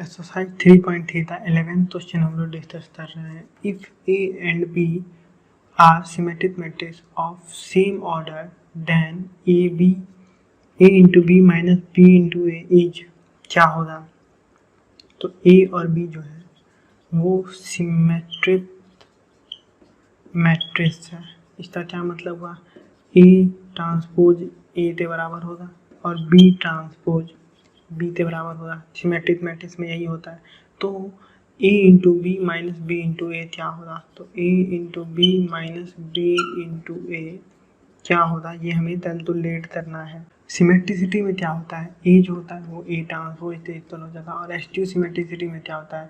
Exercise 3.3 था 11th question हम लोग डिस्कस कर रहे हैं। If A and B are symmetric matrix of same order then A into B minus B into A is क्या होगा। तो ए और बी जो है वो सिमेट्रिक मैट्रिक्स है। इसका क्या मतलब हुआ, ए ट्रांसपोज ए के बराबर होगा और बी ट्रांसपोज बी के बराबर होगा। सिमेट्रिक मैट्रिक्स में यही होता है। तो A into B minus B into A क्या होगा। तो A into B minus B into A क्या होगा, ये हमें कैलकुलेट करना है। सिमेट्रिसिटी में क्या होता है, ए जो होता है वो ए ट्रांसपोज से इक्वल हो जाता है और एसटीयू सिमेट्रिसिटी में क्या होता है,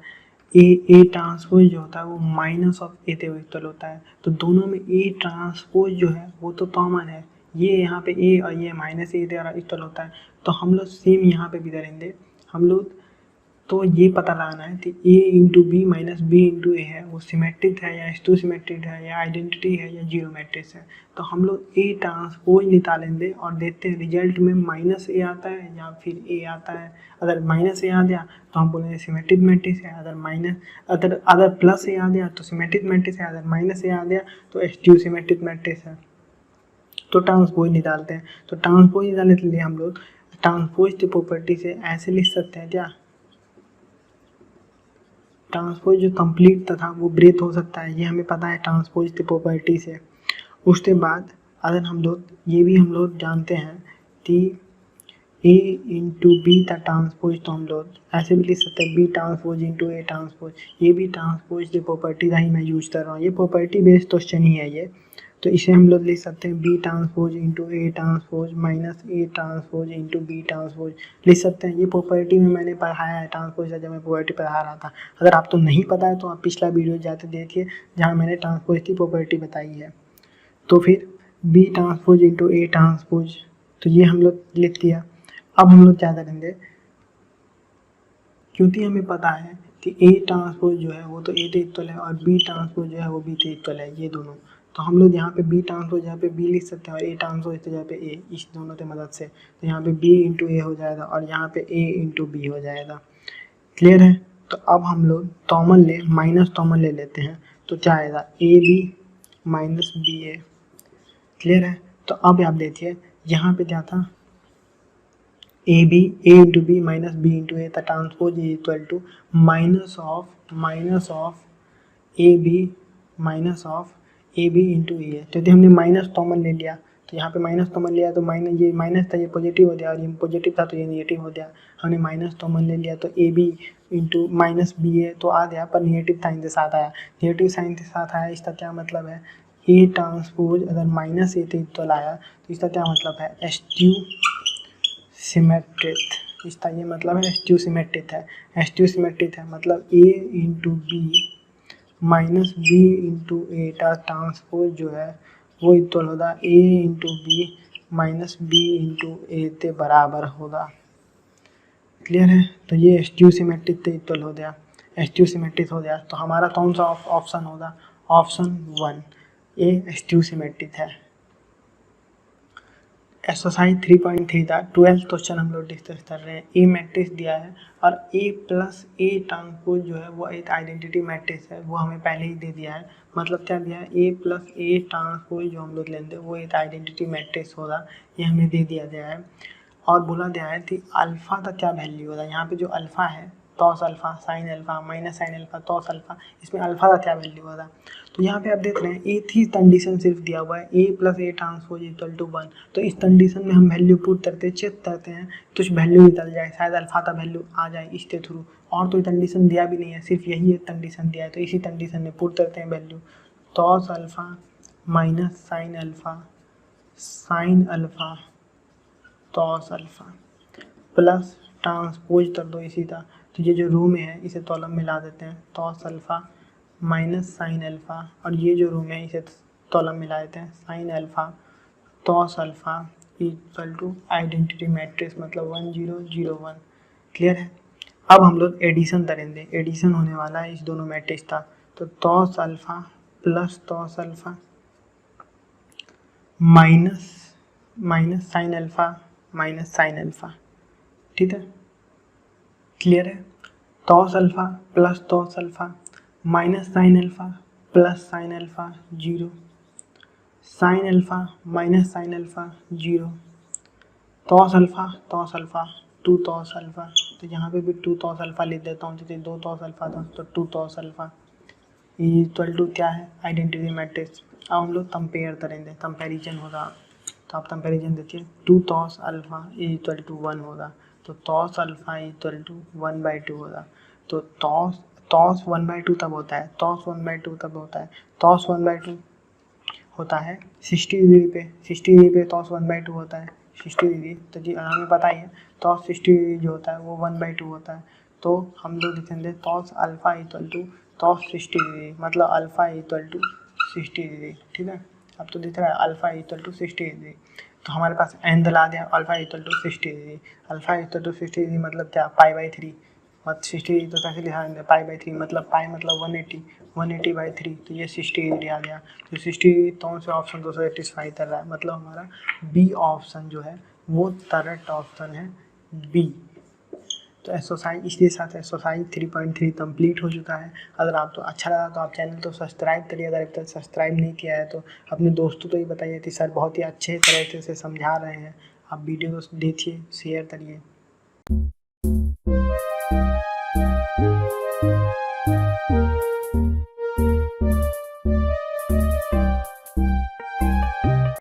ए ट्रांसपोज जो होता है वो माइनस ऑफ ए से इक्वल होता है। तो दोनों में ए ट्रांसपोज जो है वो तो कॉमन है, ये यहाँ पे ए और ये माइनस ए से इक्वल होता है। तो हम लोग सेम यहाँ पे भी करेंगे हम लोग। तो ये पता लगाना है कि A into B minus B into A है वो सिमेट्रिक है या एस्टू सिमेट्रिक है या आइडेंटिटी है या जीरो मैट्रिक्स है। तो हम लोग ए ट्रांसपोज निकालेंगे और देखते हैं रिजल्ट में माइनस ए आता है या फिर ए आता है। अगर माइनस ए आ गया तो हम बोलेंगे सिमेट्रिक मैट्रिक्स है, अगर प्लस ए आ गया तो सिमेट्रिक मैट्रिक्स है, अगर माइनस ए आ गया तो एस्टू सिमेट्रिक मैट्रिक्स है। तो ट्रांसपोज निकालते हैं। तो ट्रांसपोज निकालने के लिए हम लोग ट्रांसपोज की प्रॉपर्टी से ऐसे लिख सकते हैं क्या, ट्रांसपोज जो कंप्लीट तथा वो ब्रेथ हो सकता है, ये हमें पता है ट्रांसपोज की प्रॉपर्टी से। उसके बाद अगर हम लोग जानते हैं कि ए इंटू बी का ट्रांसपोज, तो हम लोग ऐसे भी लिख सकते हैं B transpose into A transpose. ये भी ट्रांसपोज की प्रॉपर्टी का ही मैं यूज कर रहा हूँ, ये प्रॉपर्टी बेस्ड क्वेश्चन ही है ये। तो इसे हम लोग लिख सकते हैं B transpose into A transpose minus A transpose into B transpose लिख सकते हैं। ये प्रॉपर्टी में मैंने पढ़ाया है ट्रांसपोज का, जब मैं प्रॉपर्टी पढ़ा रहा था। अगर आपको नहीं पता है तो आप पिछला वीडियो जाते देखिए जहाँ मैंने ट्रांसपोज की प्रॉपर्टी बताई है। तो फिर B transpose into A transpose, तो ये हम लोग लिख दिया। अब हम लोग क्या करेंगे, क्योंकि हमें पता है कि ए ट्रांसपोज जो है वो तो ए के इक्वल है और बी ट्रांसपोज जो है वो बी के इक्वल है, ये दोनों। तो हम लोग यहाँ पे बी ट्रांसपोज यहाँ पे बी लिख सकते हैं और ए ट्रांसपोज तो यहाँ पे ए, इस दोनों की मदद से। तो यहाँ पे बी इंटू ए हो जाएगा और यहाँ पे ए इंटू बी हो जाएगा। क्लियर है। तो अब हम लोग माइनस कॉमन ले लेते हैं। तो क्या आएगा, A B minus B A. Clear है। तो अब आप देखिए यहाँ पे क्या था, A into B minus B into A था। Transpose is equal to minus of A B into A है। तो यदि हमने माइनस कॉमन ले लिया तो यहाँ पे माइनस कॉमन लिया तो ये माइनस था, ये पॉजिटिव हो गया और ये पॉजिटिव था तो ये नेगेटिव हो गया। हमने माइनस कॉमन ले लिया तो A B into minus B A तो आ गया, पर नेगेटिव साइन के साथ आया। नेगेटिव साइन के साथ आया, इसका क्या मतलब है, ए ट्रांसपोज अगर माइनस ए तो लाया तो इसका क्या मतलब है, एस्ट्यू सिमेट्रिक। इसका ये मतलब है एस्ट्यू सिमेट्रिक है। एस्ट्यू सिमेट्रिक है मतलब A into B minus B into A का ट्रांसपोज जो है वो इक्वल होगा A into B minus B into A के बराबर होगा। क्लियर है। तो ये एस्ट्यू सिमेट्रिक से इक्वल हो गया, एस्ट्यू सिमेट्रिक हो गया। तो हमारा कौन सा ऑप्शन होगा, ऑप्शन 1 ए एस्ट्यू सिमेट्रिक है। एक्सरसाइज 3.3 था 12th क्वेश्चन हम लोग डिस्कस कर रहे हैं। ए मैट्रिक्स दिया है और ए प्लस ए ट्रांसपोज जो है वो एक आइडेंटिटी मैट्रिक्स है, वो हमें पहले ही दे दिया है। मतलब क्या दिया है, ए प्लस ए ट्रांसपोज जो हम लोग लेंगे वो एक आइडेंटिटी मैट्रिक्स होगा, ये हमें दे दिया गया है। और बोला गया है कि अल्फ़ा का क्या वैल्यू होगा। यहाँ पे जो अल्फ़ा है cos alpha sine alpha minus sine alpha cos alpha, इसमें अल्फ़ा का क्या वैल्यू होगा। तो यहाँ पे आप देख रहे हैं एक ही कंडीशन सिर्फ दिया हुआ है, A plus A transpose equal to 1। तो इस कंडीशन में हम वैल्यू पुट करते चेक करते हैं कुछ वैल्यू निकल जाए, शायद अल्फ़ा का वैल्यू आ जाए इसके थ्रू। और तो कंडीशन दिया भी नहीं है, सिर्फ यही एक कंडीशन दिया है, तो इसी कंडीशन में पुट करते हैं value. Cos alpha minus sine alpha cos alpha plus transpose कर दो इसी का। तो ये जो रो में है इसे कॉलम में ला देते हैं, cos alpha minus sine alpha, और ये जो रो में है इसे कॉलम में ला देते हैं sine alpha cos alpha equal to identity matrix मतलब 1 0 0 1। क्लियर है। अब हम लोग एडिशन करेंगे, एडिशन होने वाला है इस दोनों मैट्रिक्स का। तो cos alpha plus cos alpha minus sine alpha, ठीक है। क्लियर है। Cos alpha plus cos alpha minus sine alpha plus sine alpha 0, sine alpha minus sine alpha 0, cos alpha 2 cos alpha, तो यहाँ पे भी 2 तॉस अल्फा लिख देता हूँ, जैसे 2 तॉस अल्फा था तो 2 तॉस अल्फा इक्वल टू क्या है, आइडेंटिटी मैट्रिक्स। अब हम लोग कंपेयर करेंगे, कंपैरिजन होगा, तो आप कंपैरिजन देखिए 2 तॉस अल्फा इक्वल टू 1 होगा, तो तॉस अल्फा इक्वल टू 1/2 होगा। तो तॉस 1/2 तब होता है, तॉस 1/2 तब होता है, तॉस 1/2 होता है 60 डिग्री पे, 60 डिग्री पे तॉस 1/2 होता है 60 डिग्री, तो जी हमें पता ही है तॉस 60 डिग्री जो होता है वो 1/2 होता है। तो हम लोग लिखेंगे तॉस अल्फा इक्वल टू तॉस 60 डिग्री, मतलब अल्फा इक्वल टू 60 डिग्री, ठीक है। अब तो दिख रहा है अल्फा इक्वल टू 60 डिग्री, तो हमारे पास एन दिला दिया alpha equal to 60 degree, alpha equal to 60 degree मतलब क्या, π/3, मत 60 डिग्री तो कैसे लिखा देंगे π/3, मतलब पाई मतलब 180/3, तो ये 60 डिग्री आ गया। तो 60 डिग्री कौन से ऑप्शन को सेटिस्फाई कर रहा है, मतलब हमारा बी ऑप्शन जो है वो करेक्ट ऑप्शन है बी। तो एक्सरसाइज इसके साथ एक्सरसाइज 3.3 कंप्लीट हो चुका है। अगर आपको अच्छा लगा तो आप चैनल को सब्सक्राइब करिए, अगर अब तक सब्सक्राइब नहीं किया है तो अपने दोस्तों को भी बताइए कि सर बहुत ही अच्छे तरह से समझा रहे हैं, आप वीडियो को देखिए, शेयर करिए।